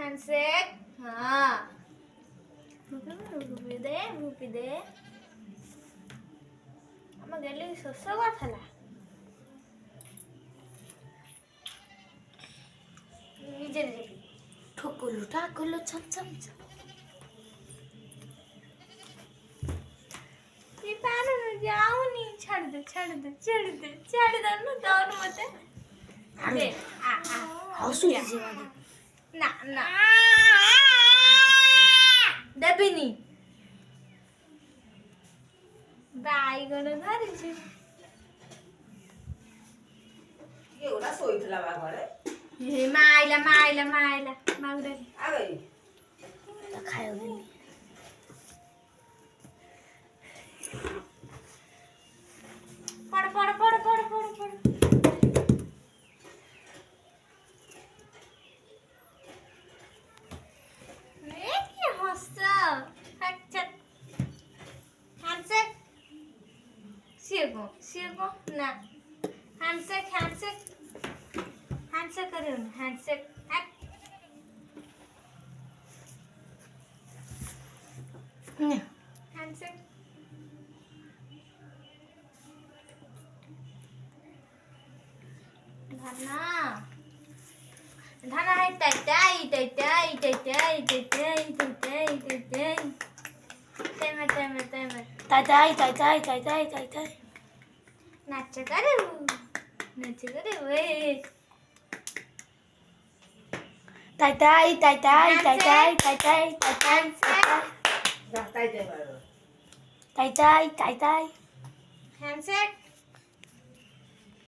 हॅन्डसेक हा रुपी दे आम्हा गेले सो गाथाला निजे ठोकलू ठाकलू छम छम ये पान जाओ नहीं छाड़ दे ना डाउन मत दे आ हसू जीवानी ना दबिनी बाईगण धरिଛି एवढा सोईतला बा घरे हे मायला मागडे आवे खायो गेली पड ये हस्ता हच्चत हॅन्डसेक शिगो ना हॅन्डसेक करेन हॅन्डसेक हॅन्डसेक धना है तैताई नाच करे वे जाताय ते बारो हॅन्डसेक